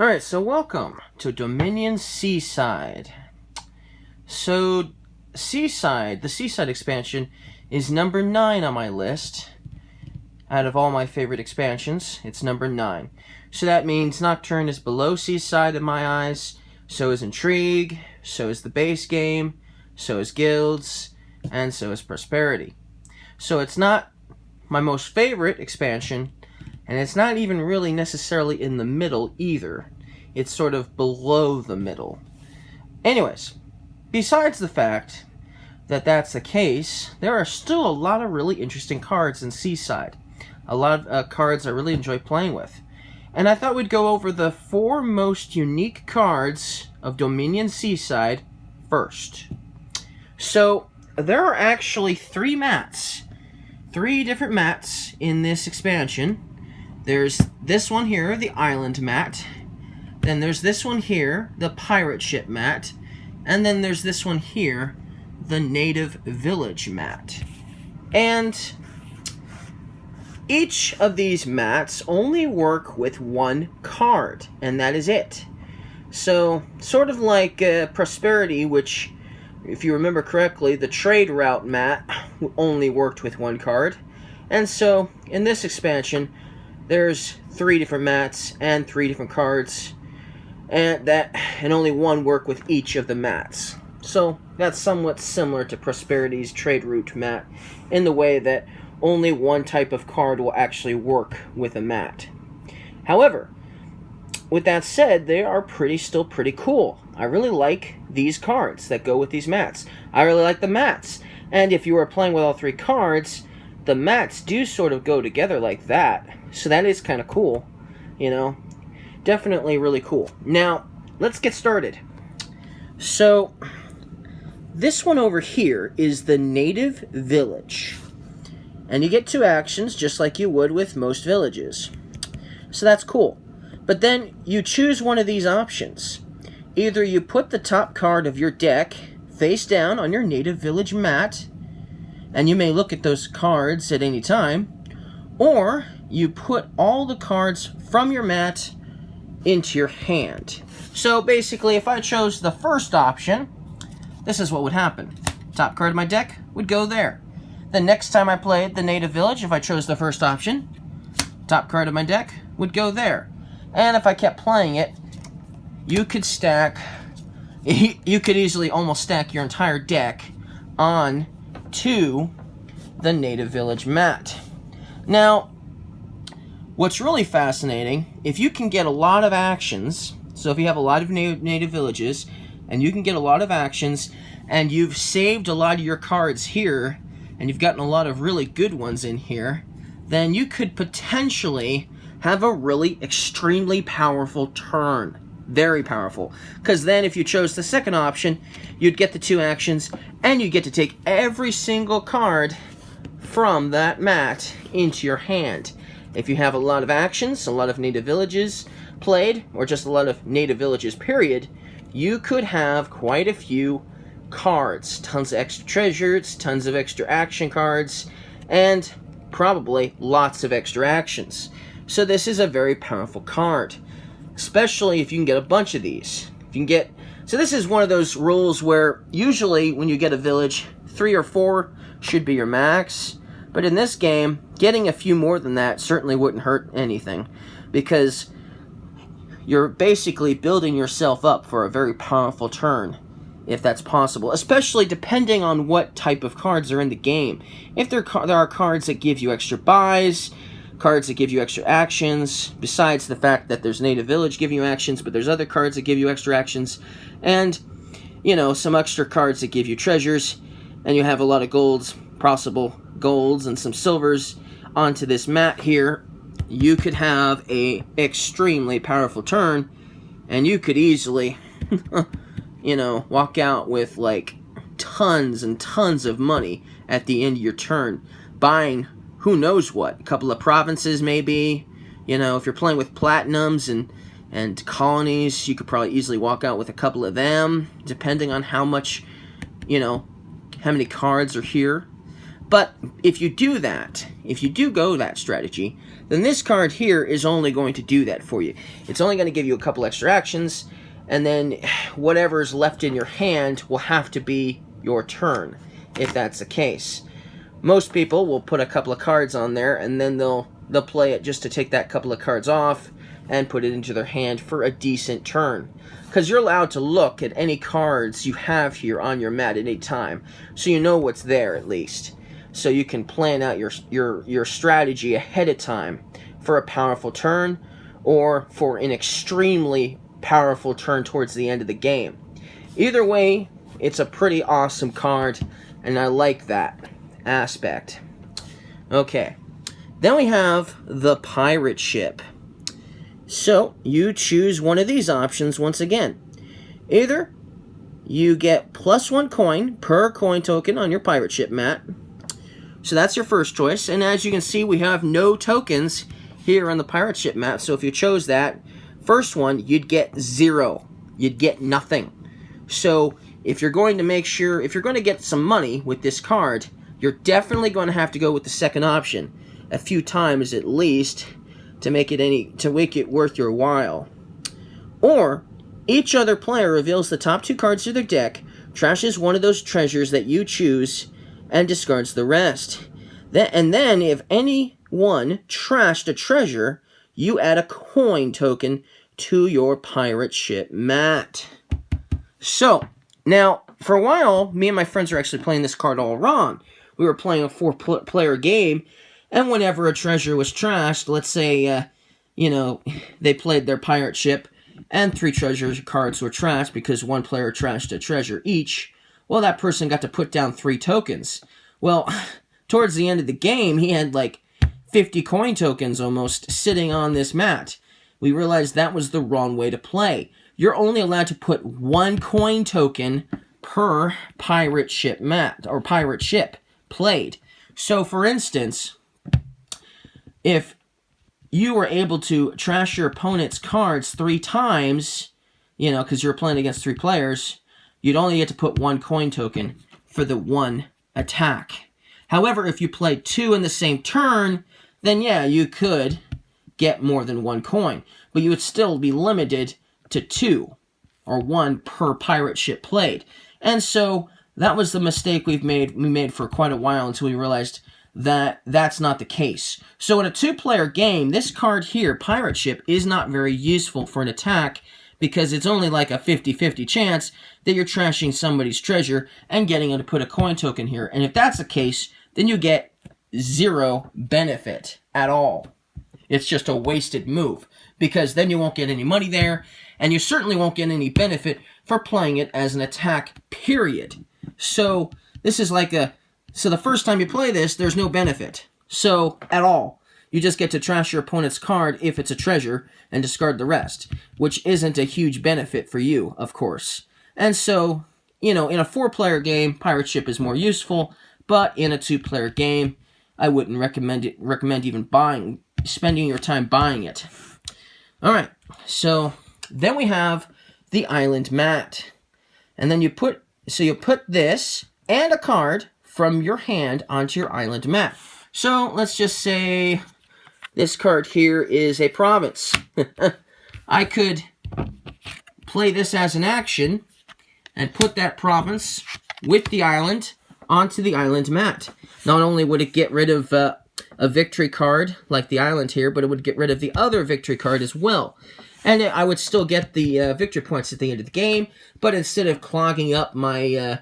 Alright, so welcome to Dominion Seaside. So, Seaside, the Seaside expansion, is number 9 on my list. Out of all my favorite expansions, it's number 9. So that means Nocturne is below Seaside in my eyes, so is Intrigue, so is the base game, so is Guilds, and so is Prosperity. So it's not my most favorite expansion, and it's not even really necessarily in the middle either. It's sort of below the middle. Anyways, besides the fact that that's the case, there are still a lot of really interesting cards in Seaside. A lot of cards I really enjoy playing with. And I thought we'd go over the 4 most unique cards of Dominion Seaside first. So, there are actually 3 mats. 3 different mats in this expansion. There's this one here, the Island mat. Then there's this one here, the Pirate Ship mat. And then there's this one here, the Native Village mat. And each of these mats only work with 1 card, and that is it. So, sort of like Prosperity, which, if you remember correctly, the Trade Route mat only worked with 1 card. And so, in this expansion, there's 3 different mats and 3 different cards, and only 1 work with each of the mats. So, that's somewhat similar to Prosperity's Trade Route mat, in the way that only 1 type of card will actually work with a mat. However, with that said, they are still pretty cool. I really like these cards that go with these mats. I really like the mats. And if you are playing with all 3 cards, the mats do sort of go together like that. So that is kind of cool, you know. Definitely really cool. Now, let's get started. So, this one over here is the Native Village. And you get 2 actions, just like you would with most villages. So that's cool. But then you choose one of these options. Either you put the top card of your deck face down on your Native Village mat, and you may look at those cards at any time, or you put all the cards from your mat into your hand. So basically, if I chose the first option, this is what would happen. Top card of my deck would go there. The next time I played the Native Village, if I chose the first option, top card of my deck would go there. And if I kept playing it, you could easily almost stack your entire deck on to the Native Village mat. Now, what's really fascinating, if you can get a lot of actions, so if you have a lot of native villages, and you can get a lot of actions, and you've saved a lot of your cards here, and you've gotten a lot of really good ones in here, then you could potentially have a really extremely powerful turn. Very powerful. Because then if you chose the second option, you'd get the 2 actions, and you get to take every single card from that mat into your hand. If you have a lot of actions, a lot of native villages played, or just a lot of native villages period, you could have quite a few cards. Tons of extra treasures, tons of extra action cards, and probably lots of extra actions. So this is a very powerful card, especially if you can get a bunch of these. So this is one of those rules where usually when you get a village, 3 or 4 should be your max. But in this game, getting a few more than that certainly wouldn't hurt anything, because you're basically building yourself up for a very powerful turn, if that's possible, especially depending on what type of cards are in the game. If there are cards that give you extra buys, cards that give you extra actions, besides the fact that there's Native Village giving you actions, but there's other cards that give you extra actions, and, you know, some extra cards that give you treasures, and you have a lot of possible golds and some silvers onto this mat here, you could have a extremely powerful turn, and you could easily you know, walk out with like tons and tons of money at the end of your turn, buying who knows what, a couple of provinces maybe. You know, if you're playing with platinums and colonies, you could probably easily walk out with a couple of them, depending on how much, you know, how many cards are here. But if you do that, if you do go that strategy, then this card here is only going to do that for you. It's only going to give you a couple extra actions, and then whatever's left in your hand will have to be your turn, if that's the case. Most people will put a couple of cards on there, and then they'll play it just to take that couple of cards off and put it into their hand for a decent turn. Because you're allowed to look at any cards you have here on your mat at any time, so you know what's there at least. So you can plan out your strategy ahead of time for a powerful turn or for an extremely powerful turn towards the end of the game. Either way, it's a pretty awesome card, and I like that aspect. Okay, then we have the pirate ship. So you choose one of these options once again. Either you get +1 coin per coin token on your pirate ship mat. So that's your first choice, and as you can see, we have no tokens here on the pirate ship mat. So if you chose that first one, you'd get 0. You'd get nothing. So if you're going to make sure, if you're going to get some money with this card, you're definitely going to have to go with the second option a few times at least to make it worth your while. Or each other player reveals the top 2 cards of their deck, trashes one of those treasures that you choose, and discards the rest. And then, if anyone trashed a treasure, you add a coin token to your pirate ship mat. So, now, for a while, me and my friends were actually playing this card all wrong. We were playing a 4-player game, and whenever a treasure was trashed, let's say, they played their pirate ship, and 3 treasure cards were trashed because one player trashed a treasure each, well, that person got to put down 3 tokens. Well, towards the end of the game, he had like 50 coin tokens almost sitting on this mat. We realized that was the wrong way to play. You're only allowed to put 1 coin token per pirate ship mat, or pirate ship played. So, for instance, if you were able to trash your opponent's cards 3 times, because you're playing against 3 players, you'd only get to put 1 coin token for the 1 attack. However, if you played 2 in the same turn, then yeah, you could get more than 1 coin. But you would still be limited to 2, or 1 per pirate ship played. And so, that was the mistake we made for quite a while until we realized that that's not the case. So in a 2-player game, this card here, Pirate Ship, is not very useful for an attack because it's only like a 50-50 chance that you're trashing somebody's treasure and getting them to put a coin token here. And if that's the case, then you get 0 benefit at all. It's just a wasted move because then you won't get any money there, and you certainly won't get any benefit for playing it as an attack, period. So this is like so the first time you play this, there's no benefit. So, at all. You just get to trash your opponent's card if it's a treasure and discard the rest, which isn't a huge benefit for you, of course. And so, in a 4-player game, Pirate Ship is more useful, but in a 2-player game, I wouldn't recommend even spending your time buying it. Alright, so then we have the island mat. And then you put this and a card from your hand onto your island mat. So let's just say this card here is a province. I could play this as an action and put that province with the island onto the island mat. Not only would it get rid of a victory card like the island here, but it would get rid of the other victory card as well. And I would still get the victory points at the end of the game, but instead of clogging up my,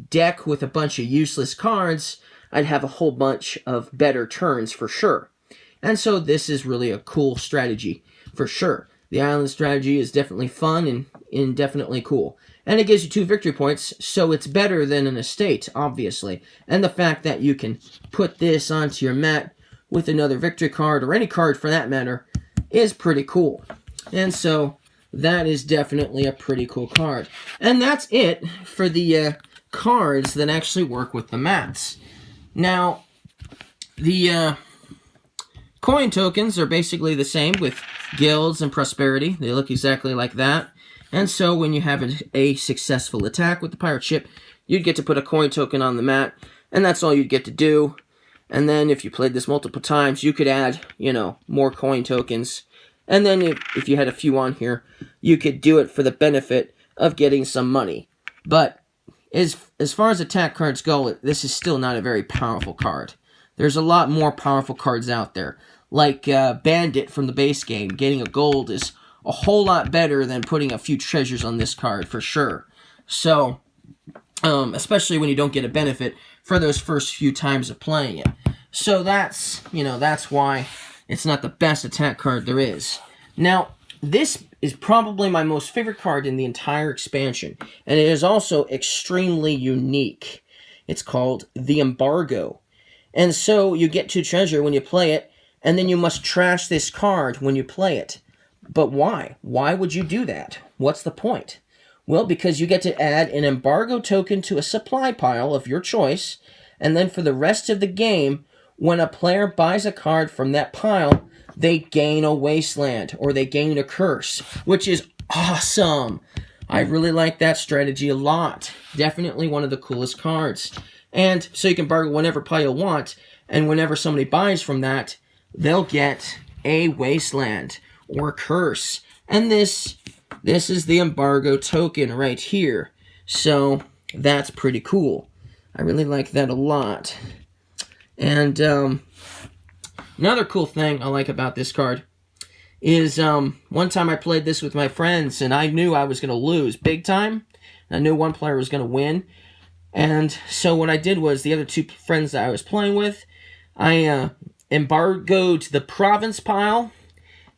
deck with a bunch of useless cards, I'd have a whole bunch of better turns for sure. And so this is really a cool strategy for sure. The island strategy is definitely fun and definitely cool. And it gives you 2 victory points, so it's better than an estate, obviously. And the fact that you can put this onto your mat with another victory card, or any card for that matter, is pretty cool. And so that is definitely a pretty cool card. And that's it for the cards that actually work with the mats. Now, the coin tokens are basically the same with guilds and prosperity. They look exactly like that. And so when you have a successful attack with the pirate ship, you'd get to put a coin token on the mat. and that's all you'd get to do. And then if you played this multiple times, you could add, you know, more coin tokens. And then if you had a few on here, you could do it for the benefit of getting some money. But as far as attack cards go, this is still not a very powerful card. There's a lot more powerful cards out there. Like Bandit from the base game. Getting a gold is a whole lot better than putting a few treasures on this card, for sure. So, especially when you don't get a benefit for those first few times of playing it. So that's, you know, that's why it's not the best attack card there is. Now, this is probably my most favorite card in the entire expansion, and it is also extremely unique. It's called the Embargo. And so you get 2 treasure when you play it, and then you must trash this card when you play it. But why? Why would you do that? What's the point? Well, because you get to add an embargo token to a supply pile of your choice, and then for the rest of the game, when a player buys a card from that pile, they gain a wasteland, or they gain a curse, which is awesome. I really like that strategy a lot. Definitely one of the coolest cards. And so you can bargain whatever pile you want, and whenever somebody buys from that, they'll get a wasteland or curse. And this is the embargo token right here. So that's pretty cool. I really like that a lot. And another cool thing I like about this card is one time I played this with my friends, and I knew I was going to lose big time. I knew one player was going to win. And so what I did was, the other 2 friends that I was playing with, I embargoed the province pile.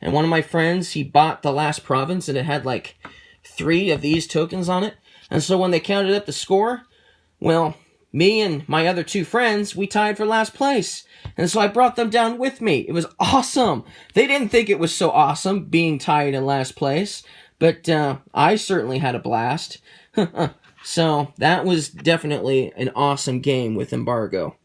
And one of my friends, he bought the last province, and it had like 3 of these tokens on it. And so when they counted up the score, well, me and my other 2 friends, we tied for last place. And so I brought them down with me. It was awesome. They didn't think it was so awesome being tied in last place, but I certainly had a blast. So that was definitely an awesome game with Embargo.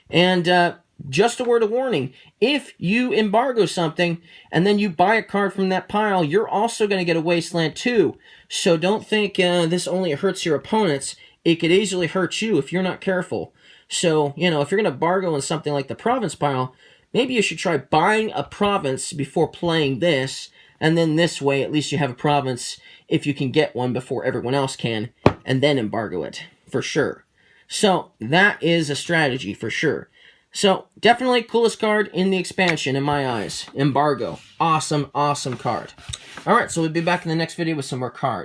And just a word of warning, if you embargo something and then you buy a card from that pile, you're also going to get a wasteland too. So don't think this only hurts your opponents. It could easily hurt you if you're not careful. So, you know, if you're going to bargo in something like the province pile, maybe you should try buying a province before playing this, and then this way at least you have a province if you can get one before everyone else can, and then embargo it, for sure. So, that is a strategy, for sure. So, definitely coolest card in the expansion in my eyes. Embargo. Awesome, awesome card. Alright, so we'll be back in the next video with some more cards.